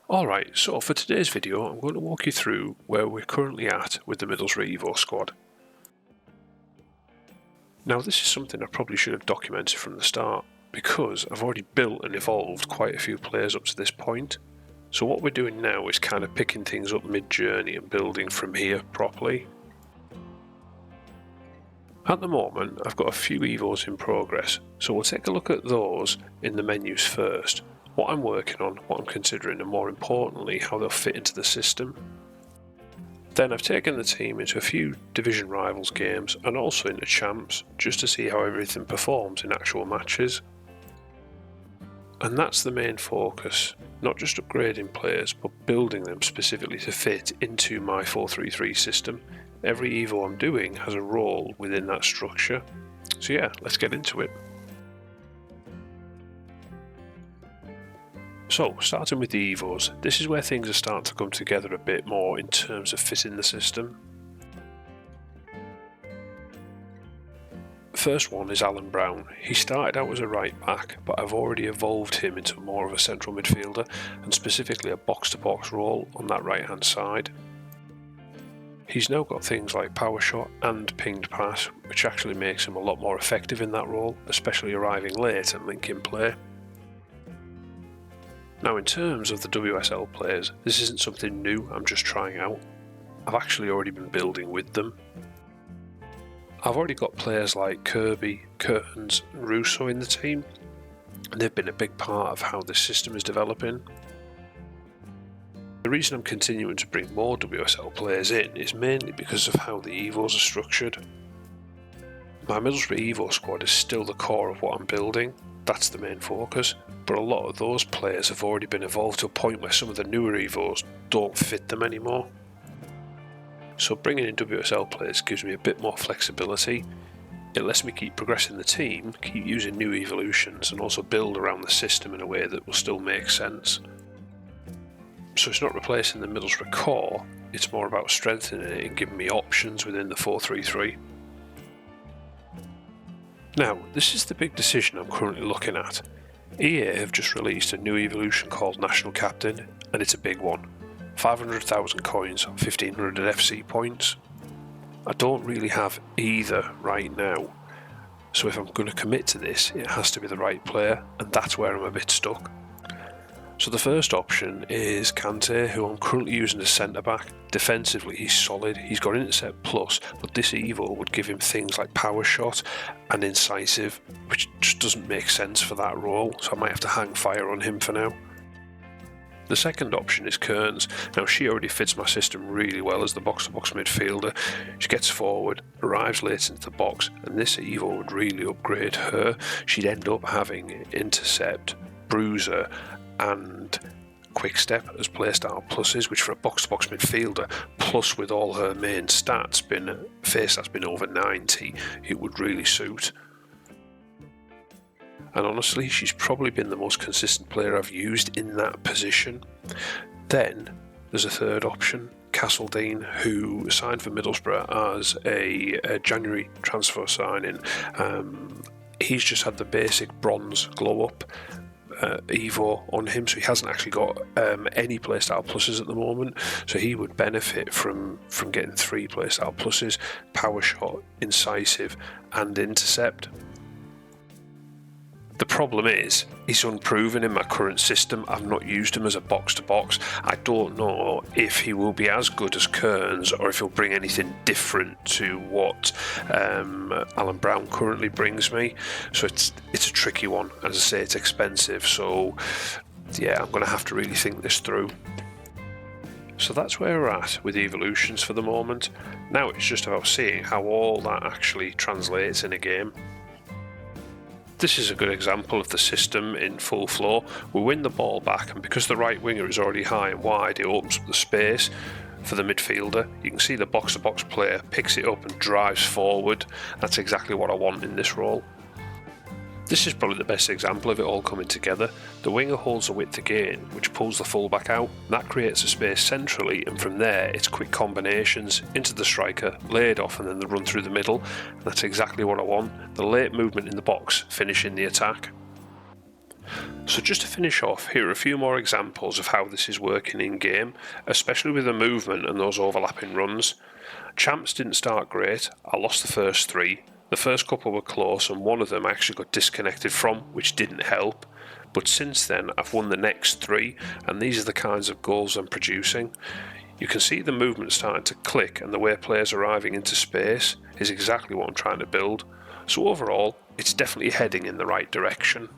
Alright, so for today's video I'm going to walk you through where we're currently at with the Middlesbrough Evo squad. Now this is something I probably should have documented from the start, because I've already built and evolved quite a few players up to this point. So what we're doing now is kind of picking things up mid-journey and building from here properly. At the moment I've got a few Evos in progress, so we'll take a look at those in the menus first. What I'm working on, what I'm considering, and more importantly, how they'll fit into the system. Then I've taken the team into a few division rivals games and also into champs, just to see how everything performs in actual matches. And that's the main focus, not just upgrading players, but building them specifically to fit into my 4-3-3 system. Every Evo I'm doing has a role within that structure. So yeah, let's get into it. So, starting with the Evos, this is where things are starting to come together a bit more in terms of fitting the system. First one is Alan Brown. He started out as a right back, but I've already evolved him into more of a central midfielder, and specifically a box-to-box role on that right hand side. He's now got things like power shot and pinged pass, which actually makes him a lot more effective in that role, especially arriving late and linking play. Now in terms of the WSL players, this isn't something new I'm just trying out. I've actually already been building with them. I've already got players like Kirby, Curtains and Russo in the team, and they've been a big part of how this system is developing. The reason I'm continuing to bring more WSL players in is mainly because of how the Evos are structured. My Middlesbrough Evo squad is still the core of what I'm building, that's the main focus, but a lot of those players have already been evolved to a point where some of the newer Evos don't fit them anymore. So bringing in WSL players gives me a bit more flexibility. It lets me keep progressing the team, keep using new evolutions, and also build around the system in a way that will still make sense. So it's not replacing the Middlesbrough core, it's more about strengthening it and giving me options within the 4-3-3. Now, this is the big decision I'm currently looking at. EA have just released a new evolution called National Captain, and it's a big one. 500,000 coins, 1500 FC points. I don't really have either right now, so if I'm going to commit to this, it has to be the right player, and that's where I'm a bit stuck. So the first option is Kante, who I'm currently using as centre-back. Defensively he's solid, he's got intercept plus, but this Evo would give him things like power shot and incisive, which just doesn't make sense for that role, so I might have to hang fire on him for now. The second option is Kearns. Now she already fits my system really well as the box-to-box midfielder. She gets forward, arrives late into the box, and this Evo would really upgrade her. She'd end up having intercept, bruiser, and quick step as playstyle pluses, which for a box-to-box midfielder, plus with all her main stats, face stats been over 90, it would really suit. And honestly, she's probably been the most consistent player I've used in that position. Then there's a third option, Castledine, who signed for Middlesbrough as a January transfer signing. He's just had the basic bronze glow up Evo on him, so he hasn't actually got any playstyle pluses at the moment, so he would benefit from getting 3 playstyle pluses: power shot, incisive and intercept. The problem is, he's unproven in my current system. I've not used him as a box-to-box. I don't know if he will be as good as Kearns or if he'll bring anything different to what Alan Brown currently brings me. So it's a tricky one. As I say, it's expensive, so yeah, I'm going to have to really think this through. So that's where we're at with evolutions for the moment. Now it's just about seeing how all that actually translates in a game. This is a good example of the system in full flow. We win the ball back, and because the right winger is already high and wide, it opens up the space for the midfielder. You can see the box-to-box player picks it up and drives forward. That's exactly what I want in this role. This is probably the best example of it all coming together. The winger holds the width again, which pulls the fullback out. That creates a space centrally, and from there it's quick combinations into the striker, laid off, and then the run through the middle. And that's exactly what I want. The late movement in the box, finishing the attack. So just to finish off, here are a few more examples of how this is working in game, especially with the movement and those overlapping runs. Champs didn't start great. I lost the first 3. The first couple were close and one of them I actually got disconnected from, which didn't help. But since then I've won the next 3 and these are the kinds of goals I'm producing. You can see the movement starting to click and the way players arriving into space is exactly what I'm trying to build. So overall, it's definitely heading in the right direction.